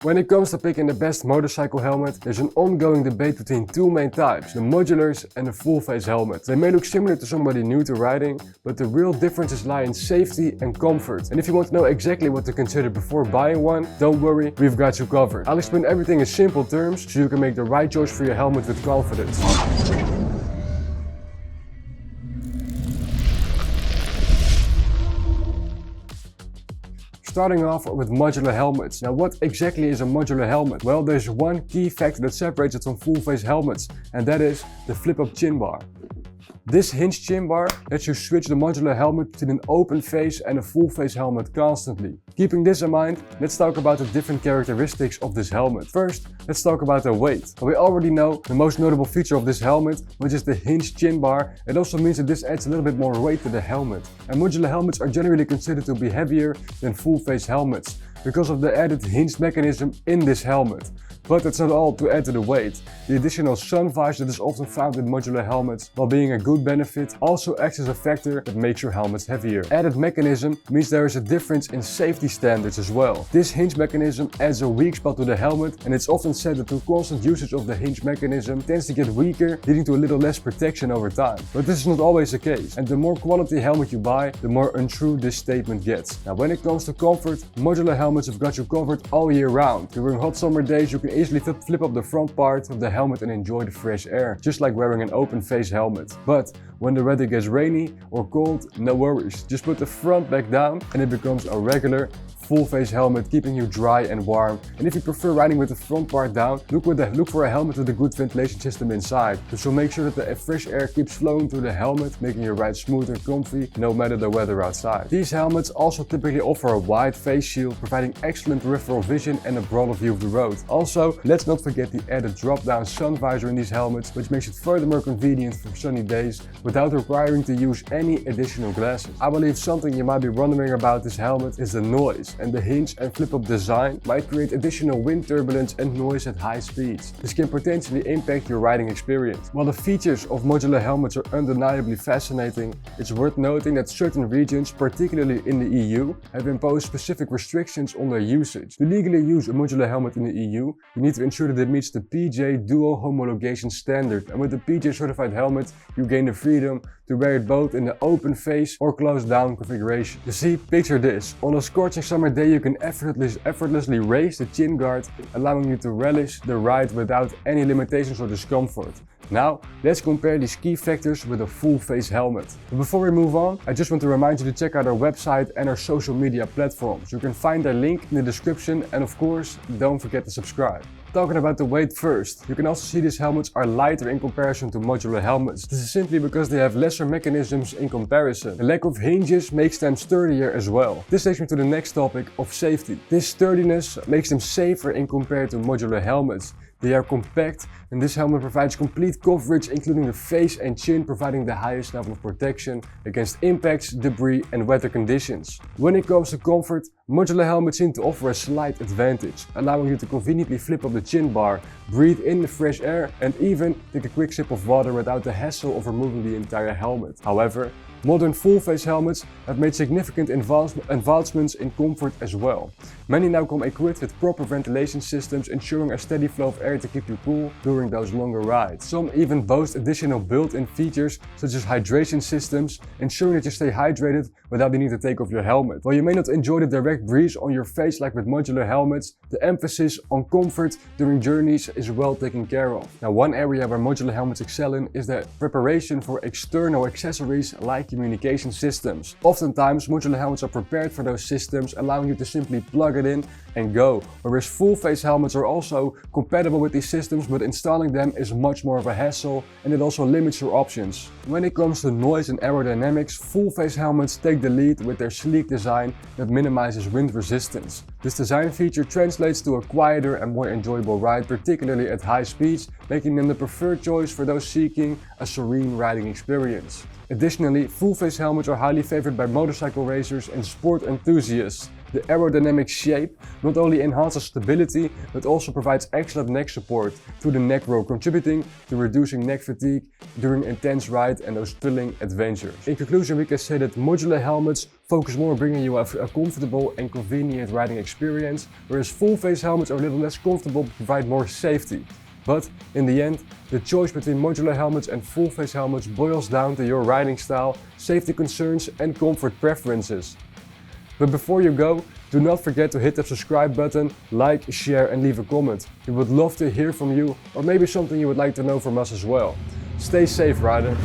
When it comes to picking the best motorcycle helmet, there's an ongoing debate between two main types, the modulars and the full-face helmet. They may look similar to somebody new to riding, but the real differences lie in safety and comfort. And if you want to know exactly what to consider before buying one, don't worry, we've got you covered. I'll explain everything in simple terms so you can make the right choice for your helmet with confidence. Starting off with modular helmets. Now, what exactly is a modular helmet? Well, there's one key factor that separates it from full-face helmets, and that is the flip-up chin bar. This hinged chin bar lets you switch the modular helmet between an open face and a full-face helmet constantly. Keeping this in mind, let's talk about the different characteristics of this helmet. First, let's talk about the weight. We already know the most notable feature of this helmet, which is the hinged chin bar. It also means that this adds a little bit more weight to the helmet. And modular helmets are generally considered to be heavier than full-face helmets because of the added hinged mechanism in this helmet. But that's not all to add to the weight. The additional sun visor that is often found in modular helmets, while being a good benefit, also acts as a factor that makes your helmet heavier. Added mechanism means there is a difference in safety standards as well. This hinge mechanism adds a weak spot to the helmet, and it's often said that the constant usage of the hinge mechanism tends to get weaker, leading to a little less protection over time. But this is not always the case, and the more quality helmet you buy, the more untrue this statement gets. Now, when it comes to comfort, modular helmets have got you covered all year round. During hot summer days, you can easily flip up the front part of the helmet and enjoy the fresh air, just like wearing an open face helmet. But when the weather gets rainy or cold, no worries. Just put the front back down and it becomes a regular full-face helmet, keeping you dry and warm. And if you prefer riding with the front part down, look for a helmet with a good ventilation system inside. This will make sure that the fresh air keeps flowing through the helmet, making your ride smooth and comfy no matter the weather outside. These helmets also typically offer a wide face shield, providing excellent peripheral vision and a broader view of the road. Also, let's not forget the added drop-down sun visor in these helmets, which makes it furthermore convenient for sunny days without requiring to use any additional glasses. I believe something you might be wondering about this helmet is the noise, and the hinge and flip-up design might create additional wind turbulence and noise at high speeds. This can potentially impact your riding experience. While the features of modular helmets are undeniably fascinating, it's worth noting that certain regions, particularly in the EU, have imposed specific restrictions on their usage. To legally use a modular helmet in the EU, you need to ensure that it meets the PJ Dual Homologation Standard, and with the PJ certified helmet, you gain the freedom to wear it both in the open face or closed down configuration. You see, picture this. On a scorching summer day, you can effortlessly raise the chin guard, allowing you to relish the ride without any limitations or discomfort. Now, let's compare these key factors with a full-face helmet. But before we move on, I just want to remind you to check out our website and our social media platforms. You can find their link in the description, and of course, don't forget to subscribe. Talking about the weight first, you can also see these helmets are lighter in comparison to modular helmets. This is simply because they have lesser mechanisms in comparison. The lack of hinges makes them sturdier as well. This takes me to the next topic of safety. This sturdiness makes them safer in compared to modular helmets. They are compact, and this helmet provides complete coverage, including the face and chin, providing the highest level of protection against impacts, debris and weather conditions. When it comes to comfort, modular helmets seem to offer a slight advantage, allowing you to conveniently flip up the chin bar, breathe in the fresh air and even take a quick sip of water without the hassle of removing the entire helmet. However, modern full-face helmets have made significant advancements in comfort as well. Many now come equipped with proper ventilation systems, ensuring a steady flow of air to keep you cool during those longer rides. Some even boast additional built-in features such as hydration systems, ensuring that you stay hydrated without the need to take off your helmet. While you may not enjoy the direct breeze on your face like with modular helmets, the emphasis on comfort during journeys is well taken care of. Now, one area where modular helmets excel in is the preparation for external accessories like communication systems. Oftentimes, modular helmets are prepared for those systems, allowing you to simply plug it in and go. Whereas full-face helmets are also compatible with these systems, but installing them is much more of a hassle, and it also limits your options. When it comes to noise and aerodynamics, full-face helmets take the lead with their sleek design that minimizes wind resistance. This design feature translates to a quieter and more enjoyable ride, particularly at high speeds, making them the preferred choice for those seeking a serene riding experience. Additionally, full-face helmets are highly favored by motorcycle racers and sport enthusiasts. The aerodynamic shape not only enhances stability, but also provides excellent neck support through the neck roll, contributing to reducing neck fatigue during intense ride and those thrilling adventures. In conclusion, we can say that modular helmets focus more on bringing you a comfortable and convenient riding experience, whereas full-face helmets are a little less comfortable but provide more safety. But in the end, the choice between modular helmets and full-face helmets boils down to your riding style, safety concerns and comfort preferences. But before you go, do not forget to hit the subscribe button, like, share and leave a comment. We would love to hear from you, or maybe something you would like to know from us as well. Stay safe, rider!